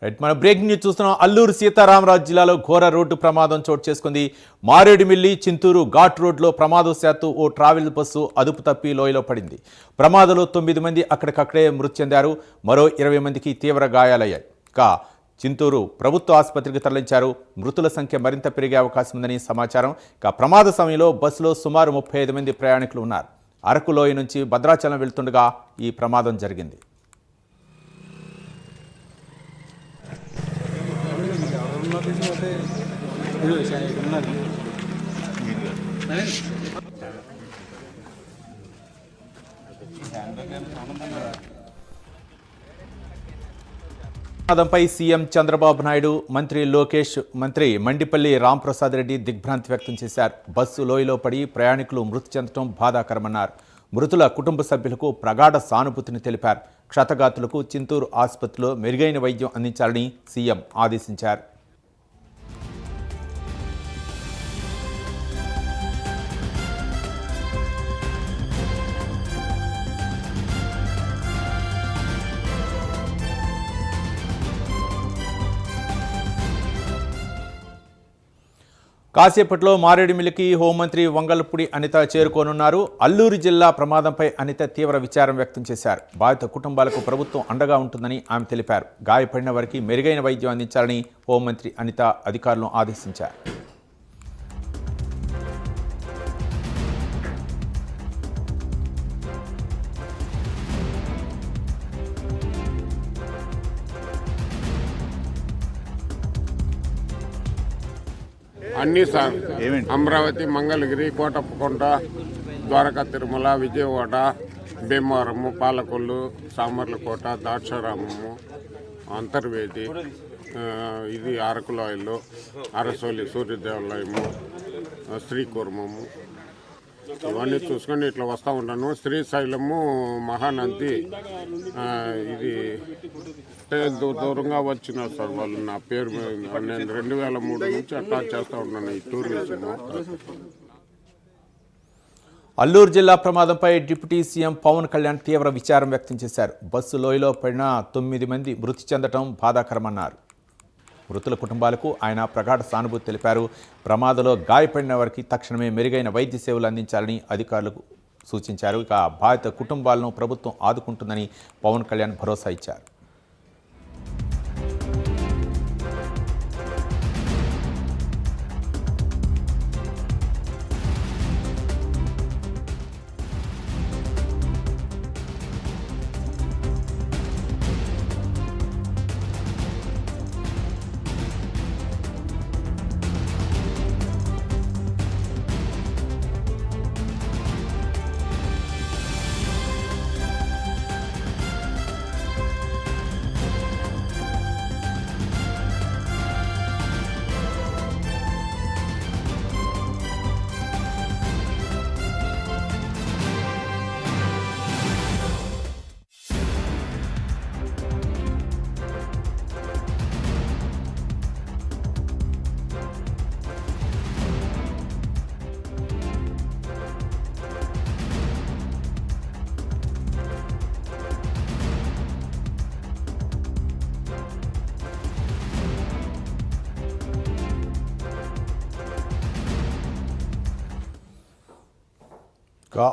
Right, మన breaking news చూస్తున్నాం. అల్లూరు సీతారామరాజు జిల్లాలో ఘోర రోడ్డు ప్రమాదం చోటు చేసుకుంది. మారేడుమిల్లి చింతూరు ఘాట్ రోడ్లో ప్రమాదవశాత్తు ఓ ట్రావెల్ బస్సు అదుపు తప్పి లోయలో పడింది. ప్రమాదంలో 9 మంది అక్కడికక్కడే మృతి చెందారు. మరో 20 మందికి తీవ్ర గాయాలయ్యాయి. చింతూరు ప్రభుత్వ ఆసుపత్రికి తరలించారు. మృతుల సంఖ్య మరింత పెరిగే అవకాశం ఉందని సమాచారం. ప్రమాద సమయంలో బస్సులో సుమారు 35 మంది ప్రయాణికులు ఉన్నారు. అరకు లోయ నుంచి భద్రాచలం వెళ్తుండగా ఈ ప్రమాదం జరిగింది. ప్రమాదంపై సీఎం చంద్రబాబు నాయుడు, మంత్రి లోకేష్, మంత్రి మండిపల్లి రాంప్రసాద్ రెడ్డి దిగ్భ్రాంతి వ్యక్తం చేశారు. బస్సు లోయలో పడి ప్రయాణికులు మృతి చెందడం బాధాకరమన్నారు. మృతుల కుటుంబ సభ్యులకు ప్రగాఢ సానుభూతిని తెలిపారు. క్షతగాతులకు చింతూరు ఆసుపత్రిలో మెరుగైన వైద్యం అందించాలని సీఎం ఆదేశించారు. కాసేపట్లో మారేడుమిల్లికి హోంమంత్రి వంగలపూడి అనిత చేరుకోనున్నారు. అల్లూరు జిల్లా ప్రమాదంపై అనిత తీవ్ర విచారం వ్యక్తం చేశారు. బాధిత కుటుంబాలకు ప్రభుత్వం అండగా ఉంటుందని ఆమె తెలిపారు. గాయపడిన వారికి మెరుగైన వైద్యం అందించాలని హోంమంత్రి అనిత అధికారులను ఆదేశించారు. అన్నీ సార్, అమరావతి, మంగళగిరి, కోటప్పకొండ, ద్వారకా, తిరుమల, విజయవాడ, భీమవరము, పాలకొల్లు, సామర్లకోట, దాక్షారామము, అంతర్వేది, ఇది అరకులోయలు, అరసోలి, సూర్యదేవాలయము, శ్రీకూర్మము, ఇవన్నీ చూసుకొని ఇట్లా వస్తూ ఉంటాను. శ్రీశైలము, మహానంది, ఇది దూరంగా వచ్చిన సార్ వాళ్ళు. నా పేరు నేను 2003 నుంచి అట్లా చేస్తూ ఉన్నాను ఈ టూరిజం. అల్లూరు జిల్లా ప్రమాదంపై డిప్యూటీ సీఎం పవన్ కళ్యాణ్ తీవ్ర విచారం వ్యక్తం చేశారు. బస్సు లోయలో పడిన 9 మంది మృతి చెందడం బాధాకరమన్నారు. మృతుల కుటుంబాలకు ఆయన ప్రగాఢ సానుభూతి తెలిపారు. ప్రమాదంలో గాయపడిన వారికి తక్షణమే మెరుగైన వైద్య సేవలు అందించాలని అధికారులకు సూచించారు. బాధిత కుటుంబాలను ప్రభుత్వం ఆదుకుంటుందని పవన్ కళ్యాణ్ భరోసా ఇచ్చారు.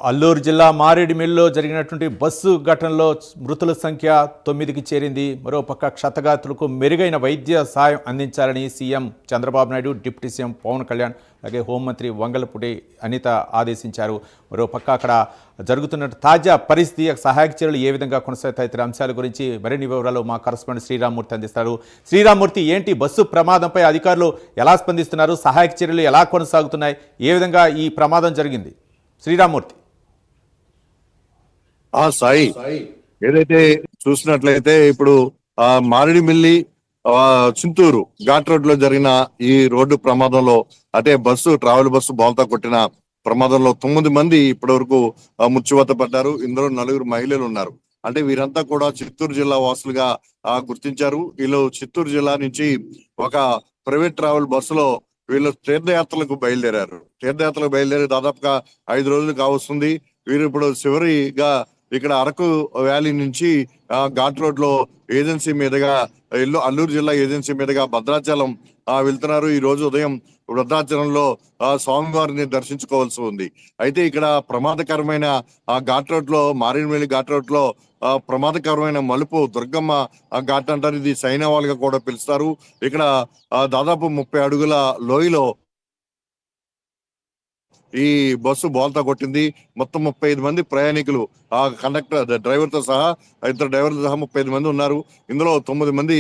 అల్లూరు జిల్లా మారేడుమిల్లిలో జరిగినటువంటి బస్సు ఘటనలో మృతుల సంఖ్య 9కి చేరింది. మరోపక్క క్షతగాతులకు మెరుగైన వైద్య సాయం అందించాలని CM Chandrababu Naidu, deputy CM Pawan Kalyan, అలాగే హోంమంత్రి వంగలపూడి అనిత ఆదేశించారు. మరోపక్క అక్కడ జరుగుతున్న తాజా పరిస్థితి, సహాయక చర్యలు ఏ విధంగా కొనసాగుతాయి ఇతర అంశాల గురించి మరిన్ని వివరాలు మా కరస్పాండెంట్ శ్రీరామ్మూర్తి అందిస్తారు. శ్రీరామ్మూర్తి, ఏంటి బస్సు ప్రమాదంపై అధికారులు ఎలా స్పందిస్తున్నారు? సహాయక చర్యలు ఎలా కొనసాగుతున్నాయి? ఏ విధంగా ఈ ప్రమాదం జరిగింది? శ్రీరామ్మూర్తి. సాయి, ఏదైతే చూసినట్లయితే ఇప్పుడు మారేడుమిల్లి చింతూరు ఘాట్ రోడ్ లో జరిగిన ఈ రోడ్డు ప్రమాదంలో, అంటే ట్రావెల్ బస్సు బోల్తా కొట్టిన ప్రమాదంలో 9 మంది ఇప్పటి వరకు మృత్యువాత పడ్డారు. ఇందులో 4 మహిళలు ఉన్నారు. అంటే వీరంతా కూడా చిత్తూరు జిల్లా వాసులుగా గుర్తించారు. వీళ్ళు చిత్తూరు జిల్లా నుంచి ఒక ప్రైవేట్ ట్రావెల్ బస్సులో వీళ్ళు తీర్థయాత్రలకు బయలుదేరారు. తీర్థయాత్రలకు బయలుదేరి దాదాపుగా 5 రోజులు కావస్తుంది. వీరు ఇప్పుడు చివరిగా ఇక్కడ అరకు వ్యాలీ నుంచి ఘాట్ రోడ్ లో ఏజెన్సీ మీదుగా అల్లూరు జిల్లా ఏజెన్సీ మీదుగా భద్రాచలం వెళ్తున్నారు. ఈ రోజు ఉదయం భద్రాచలంలో స్వామివారిని దర్శించుకోవాల్సి ఉంది. అయితే ఇక్కడ ప్రమాదకరమైన ఘాట్ రోడ్ లో మారేడుమిల్లి ఘాట్ రోడ్ లో ప్రమాదకరమైన మలుపు దుర్గమ్మ ఘాట్ అంటారు. ఇది సైనవాల్ గా కూడా పిలుస్తారు. ఇక్కడ దాదాపు 30 అడుగుల లోయలో ఈ బస్సు బోల్తా కొట్టింది. మొత్తం 35 మంది ప్రయాణికులు, ఆ కండక్టర్ డ్రైవర్ తో సహా 2 డ్రైవర్లతో సహా 35 మంది ఉన్నారు. ఇందులో 9 మంది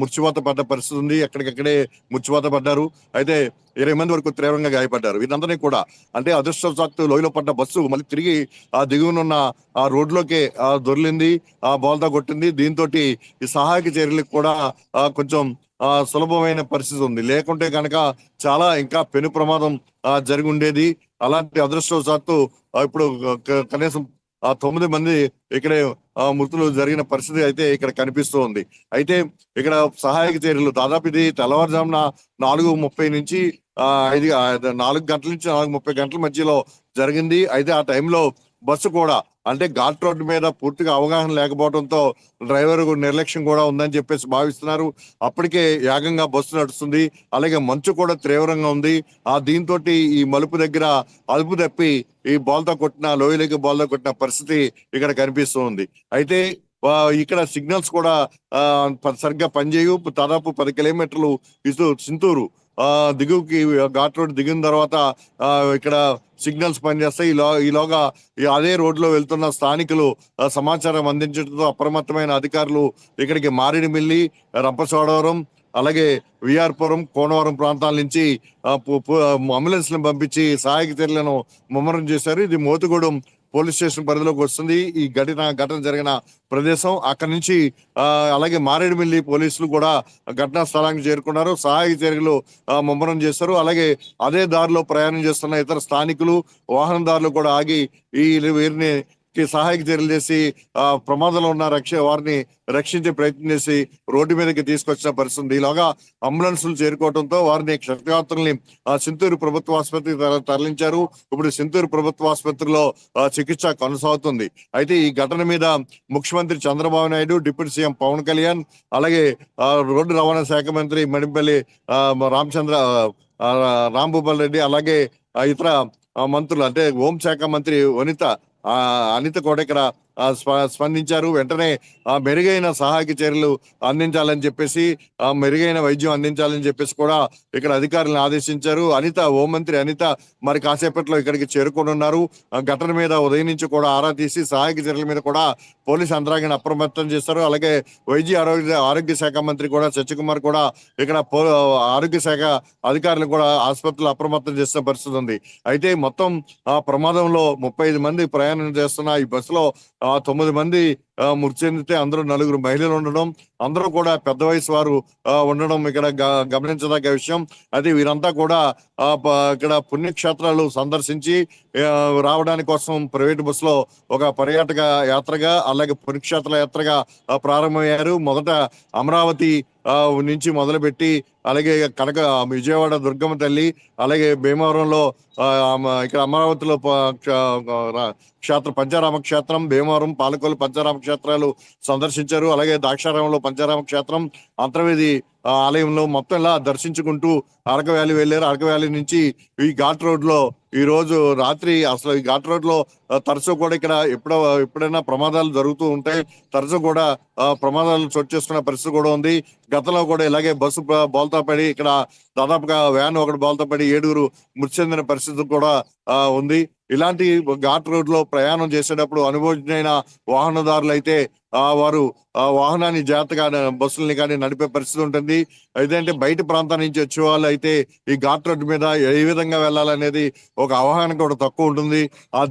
మృత్యువాత పడ్డ పరిస్థితి ఉంది. ఎక్కడికక్కడే మృత్యువాత పడ్డారు. అయితే 20 మంది వరకు తీవ్రంగా గాయపడ్డారు. వీరందరినీ కూడా అంటే అదృష్టవశాత్తు లోయలో పడ్డ బస్సు మళ్ళీ తిరిగి దిగువనున్న ఆ రోడ్లోకే దొర్లింది, బోల్తా కొట్టింది. దీంతో ఈ సహాయక చర్యలకు కూడా కొంచెం సులభమైన పరిస్థితి ఉంది. లేకుంటే కనుక చాలా ఇంకా పెను ప్రమాదం జరిగి ఉండేది. అలాంటి అదృష్టవశాత్తు ఇప్పుడు కనీసం 9 మంది ఇక్కడే మృతులు జరిగిన పరిస్థితి అయితే ఇక్కడ కనిపిస్తూ ఉంది. అయితే ఇక్కడ సహాయక చర్యలు దాదాపు ఇది తెల్లవారుజామున 4:30 నుంచి 4 గంటల నుంచి 4:30 గంటల మధ్యలో జరిగింది. అయితే ఆ టైంలో బస్సు కూడా అంటే ఘాట్ రోడ్డు మీద పూర్తిగా అవగాహన లేకపోవడంతో డ్రైవర్ నిర్లక్ష్యం కూడా ఉందని చెప్పేసి భావిస్తున్నారు. అప్పటికే వేగంగా బస్సు నడుస్తుంది. అలాగే మంచు కూడా తీవ్రంగా ఉంది. దీంతో ఈ మలుపు దగ్గర అదుపు తప్పి ఈ బోల్తా కొట్టిన లోయలకి బోల్తా కొట్టిన పరిస్థితి ఇక్కడ కనిపిస్తూ ఉంది. అయితే ఇక్కడ సిగ్నల్స్ కూడా సరిగ్గా పనిచేయవు. దాదాపు 10 కిలోమీటర్లు ఇటు చింతూరు దిగువకి ఘాట్ రోడ్ దిగిన తర్వాత ఇక్కడ సిగ్నల్స్ పనిచేస్తాయి. ఈలోగా అదే రోడ్లో వెళ్తున్న స్థానికులు సమాచారం అందించడంతో అప్రమత్తమైన అధికారులు ఇక్కడికి మారేడుమిల్లి, రంపచోడవరం, అలాగే విఆర్పురం, కోనవరం ప్రాంతాల నుంచి అంబులెన్స్ లను పంపించి సహాయక చర్యలను ముమ్మరం చేశారు. ఇది మోతుగూడెం పోలీస్ స్టేషన్ పరిధిలోకి వస్తుంది ఈ ఘటన జరిగిన ప్రదేశం. అక్కడి నుంచి అలాగే మారేడుమిల్లి పోలీసులు కూడా ఘటనా స్థలానికి చేరుకున్నారు. సహాయక చర్యలు ముమ్మరం చేస్తారు. అలాగే అదే దారిలో ప్రయాణం చేస్తున్న ఇతర స్థానికులు, వాహనదారులు కూడా ఆగి వీరిని సహాయక చర్యలు చేసి ప్రమాదంలో ఉన్న వారిని రక్షించే ప్రయత్నం చేసి రోడ్డు మీదకి తీసుకొచ్చిన పరిస్థితి. ఈలోగా అంబులెన్సులు చేరుకోవడంతో వారిని క్షతగాత్రుల్ని సింతూరు ప్రభుత్వ ఆసుపత్రికి తరలించారు. ఇప్పుడు సింతూరు ప్రభుత్వ ఆసుపత్రిలో చికిత్స కొనసాగుతుంది. అయితే ఈ ఘటన మీద ముఖ్యమంత్రి చంద్రబాబు నాయుడు, డిప్యూటీ సీఎం పవన్ కళ్యాణ్, అలాగే రోడ్డు రవాణా శాఖ మంత్రి మడిపల్లి రాంభూపాల్ రెడ్డి, అలాగే ఇతర మంత్రులు అంటే హోంశాఖ మంత్రి అనిత కూడా ఇక్కడ స్పందించారు. వెంటనే మెరుగైన సహాయక చర్యలు అందించాలని చెప్పేసి, మెరుగైన వైద్యం అందించాలని చెప్పేసి కూడా ఇక్కడ అధికారులను ఆదేశించారు. హోంమంత్రి అనిత మరి కాసేపట్లో ఇక్కడికి చేరుకోనున్నారు. ఘటన మీద ఉదయం నుంచి కూడా ఆరా తీసి సహాయక చర్యల మీద కూడా పోలీసు యంత్రాంగాన్ని అప్రమత్తం చేస్తారు. అలాగే ఆరోగ్య శాఖ మంత్రి కూడా సత్యకుమార్ కూడా ఇక్కడ ఆరోగ్య శాఖ అధికారులు కూడా ఆసుపత్రులు అప్రమత్తం చేస్తున్న పరిస్థితి ఉంది. అయితే మొత్తం ప్రమాదంలో 35 మంది ప్రయాణం చేస్తున్న ఈ బస్సులో 9 మంది మృతి చెందితే అందులో 4 మహిళలు ఉండడం, అందరూ కూడా పెద్ద వయసు వారు ఉండడం ఇక్కడ గమనించదగ్గ విషయం. అయితే వీరంతా కూడా ఇక్కడ పుణ్యక్షేత్రాలు సందర్శించి రావడానికి కోసం ప్రైవేట్ బస్సులో ఒక పర్యాటక యాత్రగా, అలాగే పుణ్యక్షేత్ర యాత్రగా ప్రారంభమయ్యారు. మొదట అమరావతి నుంచి మొదలుపెట్టి అలాగే విజయవాడ దుర్గమ్మ తల్లి, అలాగే భీమవరంలో ఇక్కడ అమరావతిలో పంచారామ క్షేత్రం, భీమవరం, పాలకొల్లు పంచారామ క్షేత్రాలు సందర్శించారు. అలాగే ద్రాక్షారామంలో పంచారామ క్షేత్రం, అంతర్వేది ఆలయంలో మొత్తం ఇలా దర్శించుకుంటూ అరకు వ్యాలీ వెళ్ళారు. అరకు వ్యాలీ నుంచి ఈ ఘాట్ రోడ్ లో ఈ రోజు రాత్రి అసలు ఈ ఘాట్ రోడ్ లో తరచూ కూడా ఇక్కడ ఎప్పుడైనా ప్రమాదాలు జరుగుతూ ఉంటాయి. తరచూ కూడా ప్రమాదాలు చోటు చేసుకున్న పరిస్థితి కూడా ఉంది. గతంలో కూడా ఇలాగే బస్సు బోల్తా పడి ఇక్కడ దాదాపుగా వ్యాన్ ఒకటి బోల్తా పడి 7 మృతి చెందిన పరిస్థితి కూడా ఉంది. ఇలాంటి ఘాట్ రోడ్ లో ప్రయాణం చేసేటప్పుడు అనుభవజ్ఞైన వాహనదారులు అయితే వారు వాహనాన్ని జాగ్రత్తగా బస్సుల్ని కానీ నడిపే పరిస్థితి ఉంటుంది. ఏదంటే బయట ప్రాంతం నుంచి వచ్చే వాళ్ళు అయితే ఈ ఘాట్ రోడ్డు మీద ఏ విధంగా వెళ్ళాలనేది ఒక అవగాహన కూడా తక్కువ ఉంటుంది.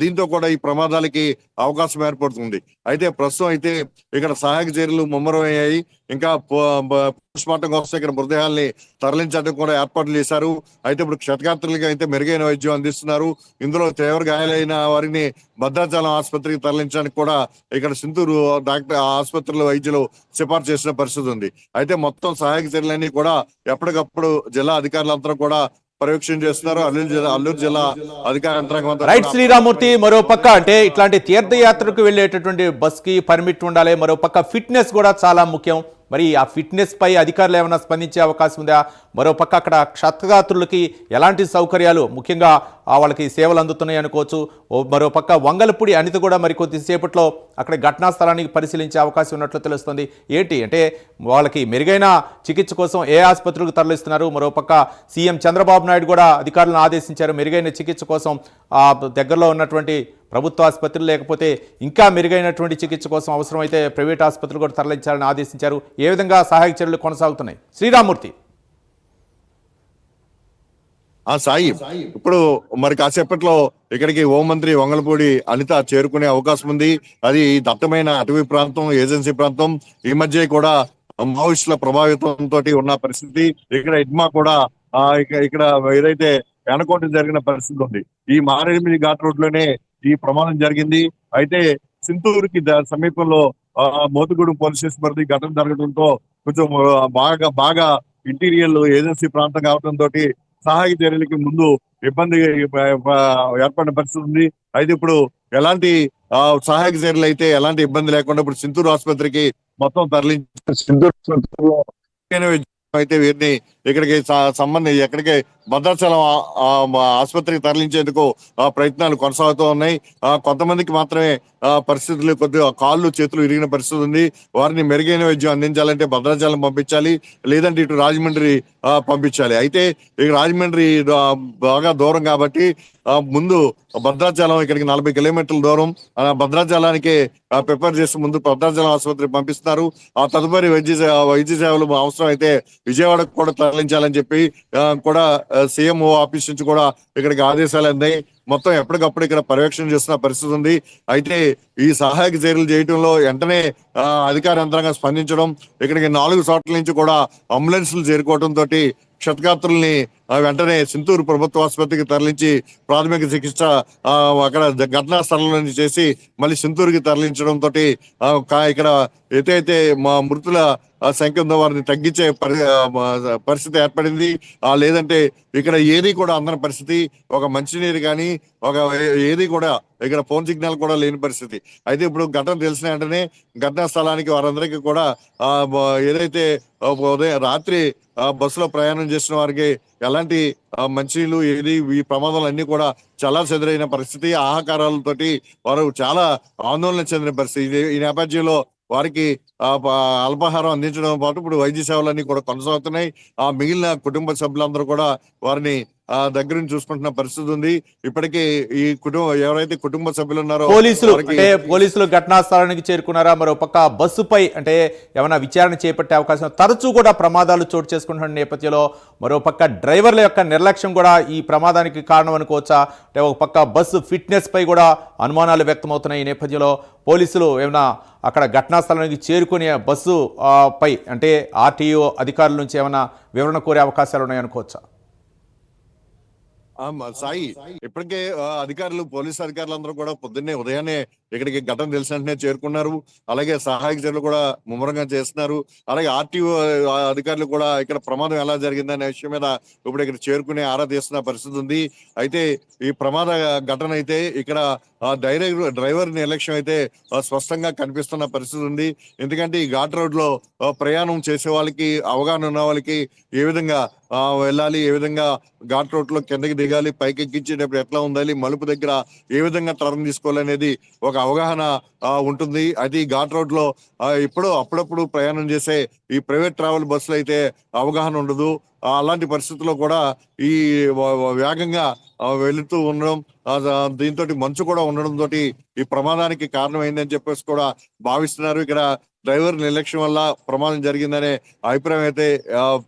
దీంతో కూడా ఈ ప్రమాదాలకి అవకాశం ఏర్పడుతుంది. అయితే ప్రస్తుతం అయితే ఇక్కడ సహాయక చర్యలు ముమ్మరం అయ్యాయి. ఇంకా పోస్ట్మార్టం కోసం ఇక్కడ మృతదేహాల్ని తరలించడానికి కూడా ఏర్పాట్లు చేశారు. అయితే ఇప్పుడు క్షతగాత్రులకి అయితే మెరుగైన వైద్యం అందిస్తున్నారు. ఇందులో తీవ్ర గాయాలైన వారిని భద్రాచలం ఆసుపత్రికి తరలించడానికి కూడా ఇక్కడ సింతూరు డాక్టర్ ఆసుపత్రిలో వైద్యులు సిఫార్సు చేసిన పరిస్థితి ఉంది. అయితే మొత్తం సహాయక చర్యలన్నీ కూడా ఎప్పటికప్పుడు జిల్లా అధికారులంతా కూడా పర్యవేక్షణ చేస్తున్నారు. అల్లూరు జిల్లా అధికార యంత్రాంగం అంతా రైట్ కూడా శ్రీరామూర్తి, మరో పక్క అంటే ఇట్లాంటి తీర్థయాత్రకు వెళ్ళేటటువంటి బస్ కి పర్మిట్ ఉండాలి, మరో పక్క ఫిట్నెస్ కూడా చాలా ముఖ్యం. మరి ఆ ఫిట్నెస్ పై అధికారులు ఏమైనా స్పందించే అవకాశం ఉందా? మరో పక్క అక్కడ క్షతగాత్రులకి ఎలాంటి సౌకర్యాలు, ముఖ్యంగా వాళ్ళకి సేవలు అందుతున్నాయి అనుకోవచ్చు. మరో పక్క వంగలపూడి అనిత కూడా మరి కొద్దిసేపట్లో అక్కడ ఘటనా స్థలానికి పరిశీలించే అవకాశం ఉన్నట్లు తెలుస్తుంది. ఏంటి అంటే వాళ్ళకి మెరుగైన చికిత్స కోసం ఏ ఆసుపత్రులకు తరలిస్తున్నారు? మరో పక్క సీఎం చంద్రబాబు నాయుడు కూడా అధికారులను ఆదేశించారు మెరుగైన చికిత్స కోసం ఆ దగ్గరలో ఉన్నటువంటి ప్రభుత్వ ఆసుపత్రులు, లేకపోతే ఇంకా మెరుగైనటువంటి చికిత్స కోసం అవసరమైతే ప్రైవేట్ ఆసుపత్రులు కూడా తరలించాలని ఆదేశించారు. ఏ విధంగా సహాయక చర్యలు కొనసాగుతున్నాయి శ్రీరామూర్తి? సాయి, ఇప్పుడు మరి కాసేపట్లో ఇక్కడికి హోంమంత్రి వంగలపూడి అనిత చేరుకునే అవకాశం ఉంది. అది దట్టమైన అటవీ ప్రాంతం, ఏజెన్సీ ప్రాంతం. ఈ మధ్య కూడా మావోయిస్టుల ప్రభావితంతో ఉన్న పరిస్థితి. ఇక్కడ ఇడ్మా కూడా ఇక్కడ ఏదైతే వెనకోట జరిగిన పరిస్థితి ఉంది. ఈ మారేడుమిల్లి ఘాట్ రోడ్ లోనే ఈ ప్రమాదం జరిగింది. అయితే సింతూరుకి సమీపంలో మోతుగూడెం పోలీస్ స్టేషన్ పరిధి ఘటన జరగడంతో కొంచెం బాగా ఇంటీరియర్ ఏజెన్సీ ప్రాంతం కావడంతో సహాయక చర్యలకి ముందు ఇబ్బంది ఏర్పడిన పరిస్థితి ఉంది. అయితే ఇప్పుడు ఎలాంటి సహాయక చర్యలు అయితే ఎలాంటి ఇబ్బంది లేకుండా ఇప్పుడు సింతూరు ఆసుపత్రికి మొత్తం తరలించారు. సింతూరు ఆసుపత్రిలో అయితే వీరిని ఇక్కడికి ఎక్కడికి భద్రాచలం ఆసుపత్రికి తరలించేందుకు ప్రయత్నాలు కొనసాగుతూ ఉన్నాయి. కొంతమందికి మాత్రమే పరిస్థితులు కొద్దిగా కాళ్ళు చేతులు ఇరిగిన పరిస్థితి ఉంది. వారిని మెరుగైన వైద్యం అందించాలంటే భద్రాచలం పంపించాలి, లేదంటే ఇటు రాజమండ్రి పంపించాలి. అయితే ఇక రాజమండ్రి బాగా దూరం కాబట్టి ముందు భద్రాచలం ఇక్కడికి 40 కిలోమీటర్ల దూరం, భద్రాచలానికి ప్రిపేర్ చేసి ముందు భద్రాచలం ఆసుపత్రికి పంపిస్తున్నారు. ఆ తదుపరి వైద్య సేవలు అవసరం అయితే విజయవాడకు కూడా తరలించాలని చెప్పి కూడా సీఎంఓ ఆఫీస్ నుంచి కూడా ఇక్కడికి ఆదేశాలు అందాయి. మొత్తం ఎప్పటికప్పుడు ఇక్కడ పర్యవేక్షణ చేస్తున్న పరిస్థితి ఉంది. అయితే ఈ సహాయక చర్యలు చేయడంలో వెంటనే అధికార యంత్రాంగం స్పందించడం, ఇక్కడికి 4 చోట్ల నుంచి కూడా అంబులెన్స్లు చేరుకోవడంతో క్షతగాత్రుల్ని వెంటనే సింతూరు ప్రభుత్వ ఆసుపత్రికి తరలించి ప్రాథమిక చికిత్స అక్కడ ఘటనా స్థలంలో చేసి మళ్ళీ సింతూరుకి తరలించడంతో ఇక్కడ ఏదైతే మా మృతుల సంఖ్య ఉందో వారిని తగ్గించే పరిస్థితి ఏర్పడింది. లేదంటే ఇక్కడ ఏది కూడా అందని పరిస్థితి, ఒక మంచినీరు కానీ ఒక ఏది కూడా ఇక్కడ ఫోన్ సిగ్నల్ కూడా లేని పరిస్థితి. అయితే ఇప్పుడు ఘటన తెలిసిన వెంటనే ఘటనా స్థలానికి వారందరికీ కూడా ఏదైతే ఉదయం రాత్రి బస్సులో ప్రయాణం చేసిన వారికి ఎలాంటి మంచినీళ్ళు ఏది ఈ ప్రమాదాలు అన్ని కూడా చాలా చెదరైన పరిస్థితి. ఆహాకారాలతోటి వారు చాలా ఆందోళన చెందిన పరిస్థితి. ఈ నేపథ్యంలో వారికి అల్పాహారం అందించడం పాటు ఇప్పుడు వైద్య సేవలన్నీ కూడా కొనసాగుతున్నాయి. మిగిలిన కుటుంబ సభ్యులందరూ కూడా వారిని దగ్గర నుంచి చూసుకుంటున్న పరిస్థితి ఉంది. ఇప్పటికీ ఈ ఎవరైతే కుటుంబ సభ్యులు ఉన్నారో పోలీసులు ఘటనా స్థలానికి చేరుకున్నారా? మరో పక్క బస్సుపై అంటే ఏమైనా విచారణ చేపట్టే అవకాశం? తరచూ కూడా ప్రమాదాలు చోటు చేసుకుంటున్న నేపథ్యంలో మరో పక్క డ్రైవర్ల యొక్క నిర్లక్ష్యం కూడా ఈ ప్రమాదానికి కారణం అనుకోవచ్చా? అంటే ఒక పక్క బస్సు ఫిట్నెస్ పై కూడా అనుమానాలు వ్యక్తమవుతున్నాయి. ఈ నేపథ్యంలో పోలీసులు ఏమైనా అక్కడ ఘటనా స్థలానికి చేరుకునే బస్సు పై అంటే ఆర్టీఓ అధికారుల నుంచి ఏమైనా వివరణ కోరే అవకాశాలు ఉన్నాయనుకోవచ్చా? సాయి, ఇప్పటికే అధికారులు పోలీసు అధికారులందరూ కూడా పొద్దున్నే ఉదయాన్నే ఇక్కడికి ఘటన తెలిసిన వెంటనే చేరుకున్నారు. అలాగే సహాయక చర్యలు కూడా ముమ్మరంగా చేస్తున్నారు. అలాగే ఆర్టీఓ అధికారులు కూడా ఇక్కడ ప్రమాదం ఎలా జరిగిందనే విషయం మీద ఇప్పుడు ఇక్కడ చేరుకునే ఆరా తీస్తున్న పరిస్థితి ఉంది. అయితే ఈ ప్రమాద ఘటన అయితే ఇక్కడ డ్రైవర్ నిర్లక్ష్యం అయితే స్పష్టంగా కనిపిస్తున్న పరిస్థితి ఉంది. ఎందుకంటే ఈ ఘాట్ రోడ్ లో ప్రయాణం చేసే వాళ్ళకి, అవగాహన ఉన్న వాళ్ళకి ఏ విధంగా వెళ్ళాలి, ఏ విధంగా ఘాట్ రోడ్ లో కిందకి దిగాలి, పైకి ఎక్కించేటప్పుడు ఎట్లా ఉండాలి, మలుపు దగ్గర ఏ విధంగా టర్న్ తీసుకోవాలి అనేది ఒక అవగాహన ఉంటుంది. అది ఘాట్ రోడ్ లో అప్పుడప్పుడు ప్రయాణం చేసే ఈ ప్రైవేట్ ట్రావెల్ బస్సులు అయితే అవగాహన ఉండదు. అలాంటి పరిస్థితుల్లో కూడా ఈ వేగంగా వెళుతూ ఉండడం, దీంతో మంచు కూడా ఉండడంతో ఈ ప్రమాదానికి కారణమైందని చెప్పేసి కూడా భావిస్తున్నారు. ఇక్కడ డ్రైవర్ నిర్లక్ష్యం వల్ల ప్రమాదం జరిగిందనే అభిప్రాయం అయితే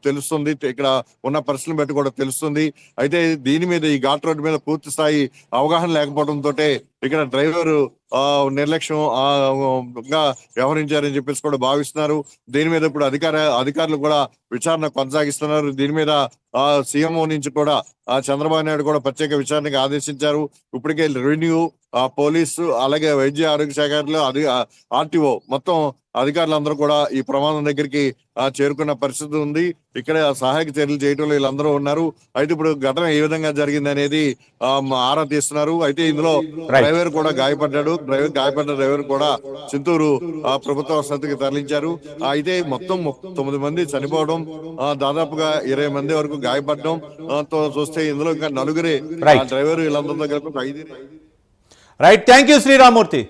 తెలుస్తుంది. ఇక్కడ ఉన్న పరిస్థితులను బట్టి కూడా తెలుస్తుంది. అయితే దీని మీద ఈ ఘాట్ రోడ్డు మీద పూర్తి స్థాయి అవగాహన లేకపోవడంతో ఇక్కడ డ్రైవర్ నిర్లక్ష్యంగా వ్యవహరించారని చెప్పేసి కూడా భావిస్తున్నారు. దీని మీద ఇప్పుడు అధికారులు కూడా విచారణ కొనసాగిస్తున్నారు. దీని మీద సీఎంఓ నుంచి కూడా చంద్రబాబు నాయుడు కూడా ప్రత్యేక విచారణకు ఆదేశించారు. ఇప్పటికే రెవెన్యూ, పోలీసు, అలాగే వైద్య ఆరోగ్య శాఖలో ఆర్టీఓ మొత్తం అధికారులందరూ కూడా ఈ ప్రమాదం దగ్గరికి చేరుకున్న పరిస్థితి ఉంది. ఇక్కడ సహాయక చర్యలు చేయడంలో వీళ్ళందరూ ఉన్నారు. అయితే ఇప్పుడు ఘటన ఏ విధంగా జరిగింది అనేది ఆరా తీస్తున్నారు. అయితే ఇందులో డ్రైవర్ కూడా గాయపడ్డాడు. గాయపడ్డ డ్రైవర్ కూడా చింతూరు ప్రభుత్వ ఆసుపత్రికి తరలించారు. అయితే మొత్తం 9 మంది చనిపోవడం, దాదాపుగా 20 మంది వరకు గాయపడడం తో చూస్తే ఇందులో ఇంకా 4 డ్రైవర్ వీళ్ళందరితో కలిపి 5. Right, thank you Sriramurthy.